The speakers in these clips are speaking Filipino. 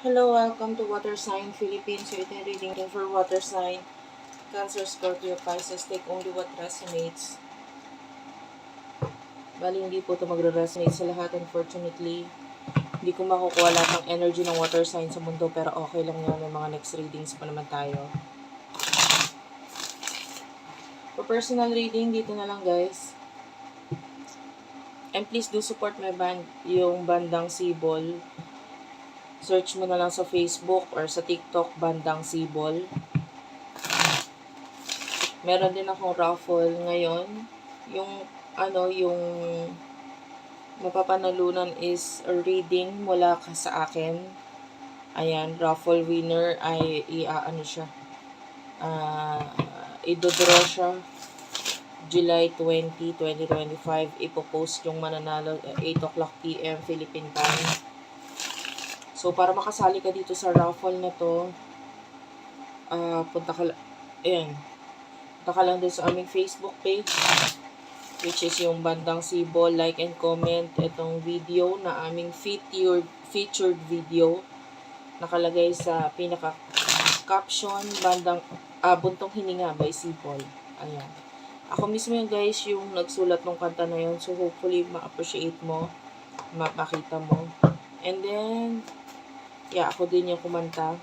Hello, welcome to Water Sign Philippines. So, ito yung reading for Water Sign. Cancer, Scorpio, Pisces. Take only what resonates. Bali, hindi po ito magre-resonate sa lahat. Unfortunately, hindi ko makukuha lahat ng energy ng water sign sa mundo. Pero okay lang yun. May mga next readings pa naman tayo. For personal reading, dito na lang guys. And please do support my band. Yung bandang Sibol. Search mo na lang sa Facebook or sa TikTok, bandang Sibol. Meron din akong raffle ngayon. Yung mapapanalunan is a reading mula sa akin. Ayan, raffle winner ay idodraw siya July 20, 2025. Ipopost yung mananalo 8 o'clock PM Philippine time. So, para makasali ka dito sa raffle na to, punta ka lang din sa aming Facebook page, which is yung bandang Sibol. Like and comment itong video na aming featured video. Nakalagay sa pinaka-caption, Buntong Hininga by Sibol. Ayan. Ako mismo yung guys, yung nagsulat ng kanta na yun. So, hopefully, ma-appreciate mo, mapakita mo. And then, ako din yung kumanta.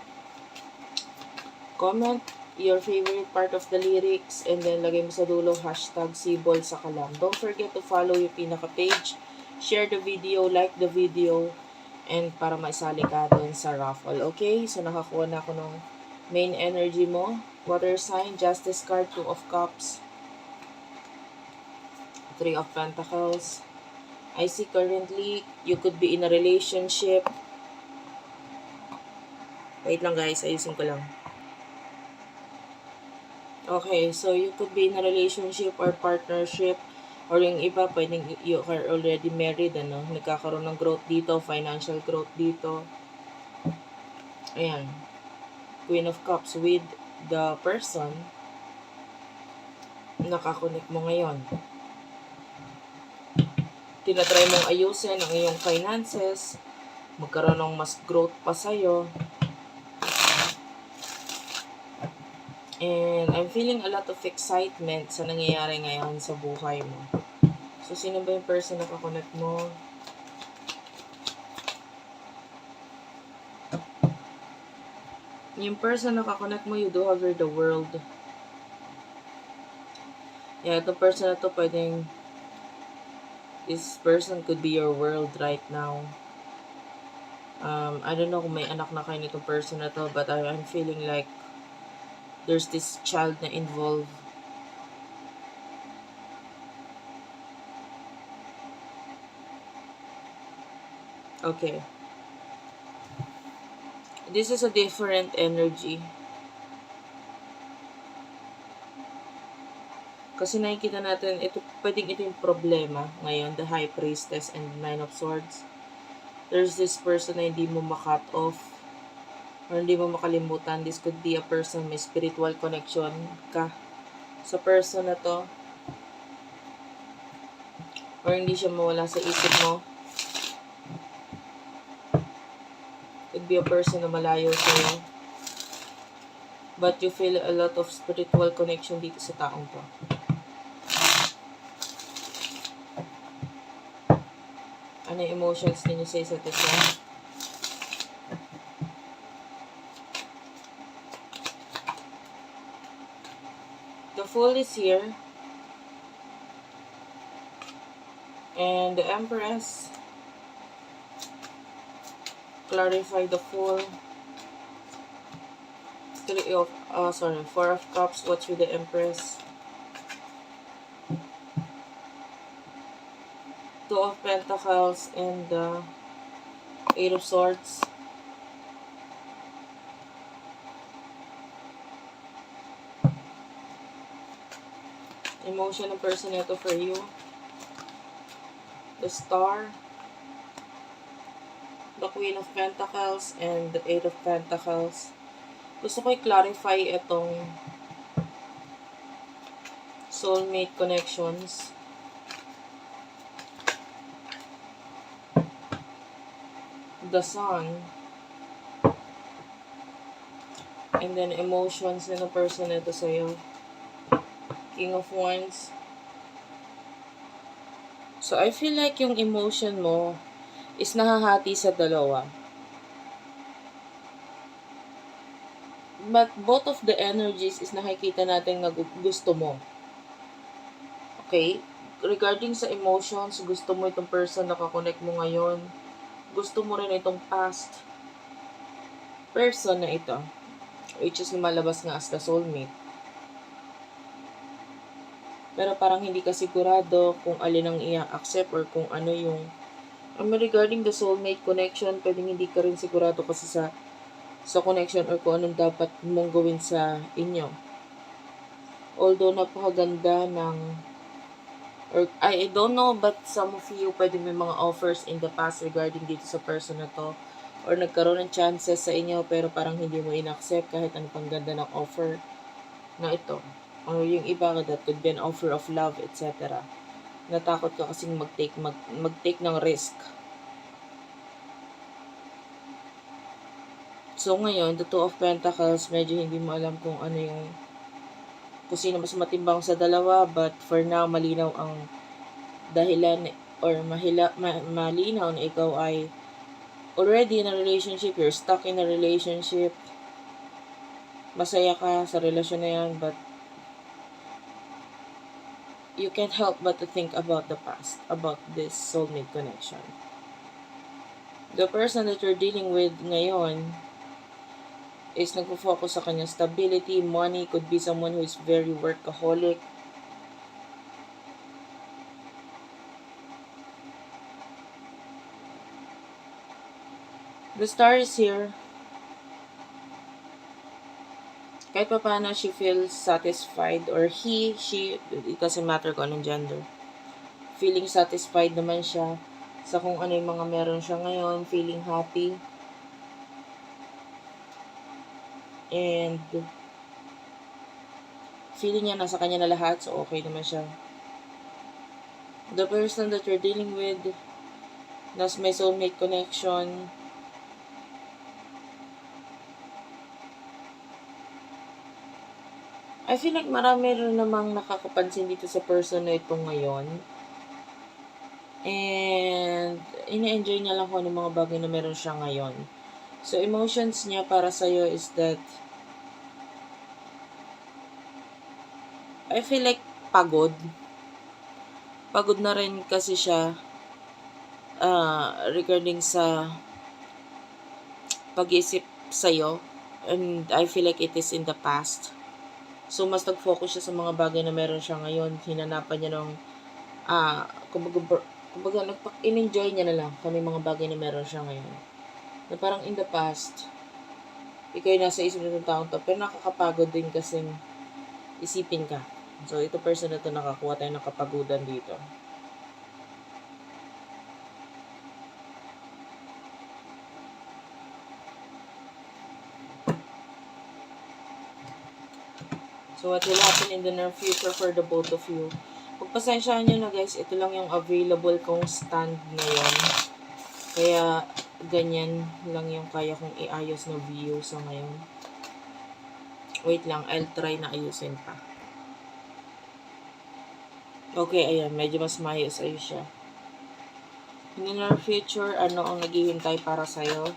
Comment your favorite part of the lyrics, and then lagay mo sa dulo #Sibol sa kalam. Don't forget to follow yung pinaka-page, share the video, like the video, and para maisali ka din sa raffle. Okay? So, nakakuha na ako ng main energy mo. Water sign, Justice card, 2 of Cups, 3 of Pentacles. I see currently, you could be in a relationship. Wait lang guys, ayusin ko lang. Okay, so you could be in a relationship or partnership, or yung iba, pwedeng you are already married, nagkakaroon ng growth dito, financial growth dito. Ayan. Queen of Cups with the person nakakonect mo ngayon. Tinatry mong ayusin ang iyong finances, magkaroon ng mas growth pa sa'yo. And I'm feeling a lot of excitement sa nangyayari ngayon sa buhay mo. So, sino ba yung person na kakonect mo? Yung person na kakonect mo, you do have the world. Itong person na to, this person could be your world right now. I don't know kung may anak na kayo nitong person na to, but I'm feeling like there's this child na involved. Okay. This is a different energy. Kasi nakikita natin, pwedeng ito yung problema ngayon, the High Priestess and 9 of Swords. There's this person na hindi mo makat off or hindi mo makalimutan. This could be a person may spiritual connection ka sa person na to, or hindi siya mawala sa isip mo. Could be a person na malayo sa'yo, but you feel a lot of spiritual connection dito sa taong to. Ano yung emotions ninyo sa isa't isa? The Fool is here. And the Empress. Clarify the Fool. 4 of Cups. What's with the Empress? 2 of Pentacles and the 8 of Swords. Emotion ng person ito for you. The Star. The Queen of Pentacles and the 8 of Pentacles. Gusto ko i-clarify itong soulmate connections. The Sun. And then, emotions na ng person na ito sa'yo. King of Wands. So, I feel like yung emotion mo is nahahati sa dalawa. But both of the energies is nakikita natin na gusto mo. Okay? Regarding sa emotions, gusto mo itong person na kakonect mo ngayon. Gusto mo rin itong past person na ito. Which is lumalabas nga as the soulmate. Pero parang hindi ka sigurado kung alin ang i-accept or kung ano yung... regarding the soulmate connection, pwedeng hindi ka rin sigurado kasi sa connection or kung anong dapat mong gawin sa inyo. Although napakaganda ng... Or, I don't know, but some of you pwede may mga offers in the past regarding dito sa person na to. Or nagkaroon ng chances sa inyo pero parang hindi mo in-accept kahit ano pang ganda ng offer na ito. Or yung iba that could be an offer of love, etc. Natakot ka kasing mag-take ng risk. So ngayon, the Two of Pentacles, medyo hindi mo alam kung ano yung kung sino mas matimbang sa dalawa, but for now, malinaw ang dahilan or malinaw na ikaw ay already in a relationship, you're stuck in a relationship, masaya ka sa relasyon na yan, but you can't help but to think about the past, about this soulmate connection. The person that you're dealing with ngayon is nagpo-focus sa kanyang stability, money, could be someone who is very workaholic. The star is here. Kahit pa paano she feels satisfied or he, she, it doesn't matter kung anong gender. Feeling satisfied naman siya sa kung ano yung mga meron siya ngayon, feeling happy. And feeling niya nasa kanya na lahat, so okay naman siya. The person that you're dealing with, nas may soulmate connection, I feel like marami rin namang nakakapansin dito sa person na ito ngayon. And ina-enjoy niya lang kung ano mga bagay na meron siya ngayon. So, emotions niya para sa'yo is that I feel like pagod. Pagod na rin kasi siya regarding sa pag-iisip sa'yo. And I feel like it is in the past. So, mas nag-focus siya sa mga bagay na meron siya ngayon. Hinanapan niya ng kumbaga in-enjoy niya na lang kung may mga bagay na meron siya ngayon. Na parang in the past, ikaw yung nasa isip ng taong to, pero nakakapagod din kasing isipin ka. So, ito person na to nakakuha tayo ng kapagudan dito. So, what will happen in the near future for the both of you? Pagpasensyahan nyo na guys, ito lang yung available kong stand ngayon. Kaya, ganyan lang yung kaya kong iayos na view sa ngayon. Wait lang, I'll try na ayusin pa. Okay, ayan, medyo mas maayos-ayos siya. In the near future, ano ang naghihintay para sa'yo?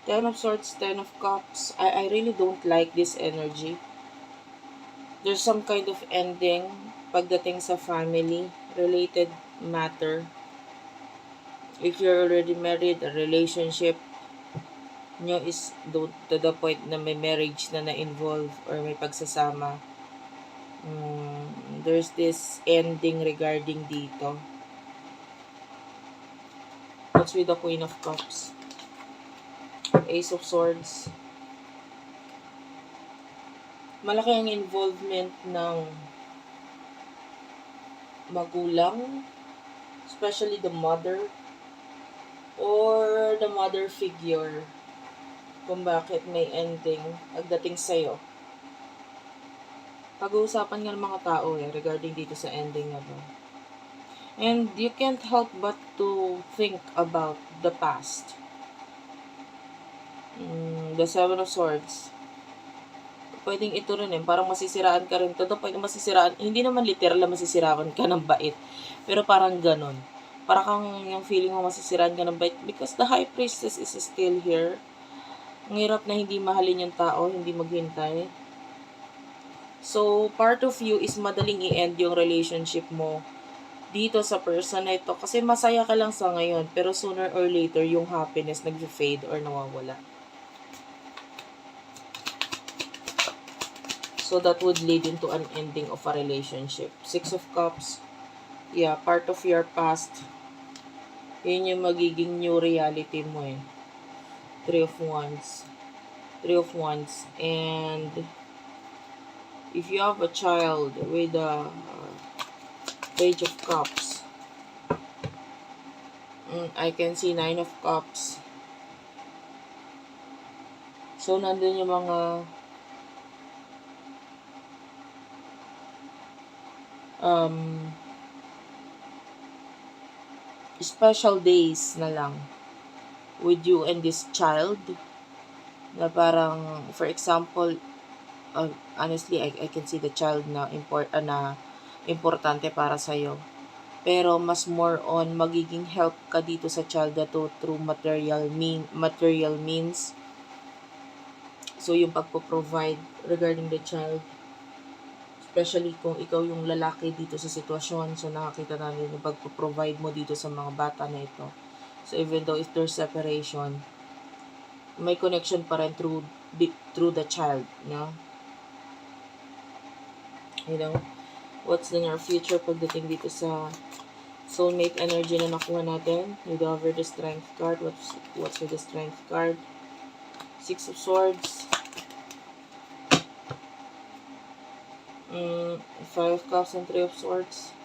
Ten of Swords, Ten of Cups. I really don't like this energy. There's some kind of ending pagdating sa family-related matter. If you're already married, a relationship nyo is to the point na may marriage na na-involve or may pagsasama. There's this ending regarding dito. What's with the Queen of Cups? Ace of Swords. Malaki ang involvement ng magulang, especially the mother or the mother figure, kung bakit may ending pagdating sa'yo. Pag-uusapan nga ng mga tao regarding dito sa ending na to. And you can't help but to think about the past. The Seven of Swords. Pwedeng ito rin parang masisiraan ka rin. Todo pwedeng masisiraan. Hindi naman literal na masisiraan ka ng bait. Pero parang ganon. Para kang yung feeling mo masisiraan ka ng bait. Because the High Priestess is still here. Ang hirap na hindi mahalin yung tao, hindi maghintay. So, part of you is madaling i-end yung relationship mo dito sa person na ito. Kasi masaya ka lang sa ngayon. Pero sooner or later, yung happiness nag-fade or nawawala. So, that would lead into an ending of a relationship. Six of Cups. Yeah, part of your past. Yun yung magiging new reality mo eh. Three of Wands. Three of Wands. And if you have a child with a Page of Cups, I can see Nine of Cups. So, nandun yung mga special days na lang with you and this child na parang, for example, honestly, I can see the child na importante para sa'yo. Pero mas more on magiging help ka dito sa child na to through material means. So, yung pagpo-provide regarding the child, especially kung ikaw yung lalaki dito sa sitwasyon, so nakakita namin yung pagpo-provide mo dito sa mga bata na ito. So, even though if there's separation, may connection pa rin through the child, no? You know, what's in our future pagdating dito sa soulmate energy na nakuha natin? With over the Strength card. What's with the Strength card? Six of Swords. Five of Cups and Three of Swords.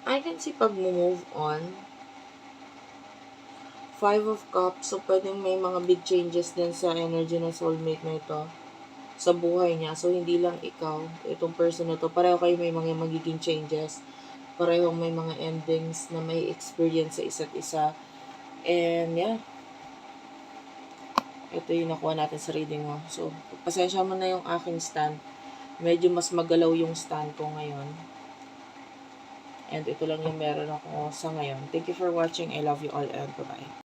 I can see pag-move on. Five of Cups. So, pwedeng may mga big changes din sa energy ng soulmate na ito sa buhay niya. So, hindi lang ikaw, itong person na to. Pareho kayo may mga magiging changes. Parehong may mga endings na may experience sa isa't isa. And, yeah. Ito yung nakuha natin sa reading mo. So, pasensya mo na yung aking stand. Medyo mas magalaw yung stand ko ngayon. And ito lang yung meron ako sa ngayon. Thank you for watching. I love you all and bye-bye.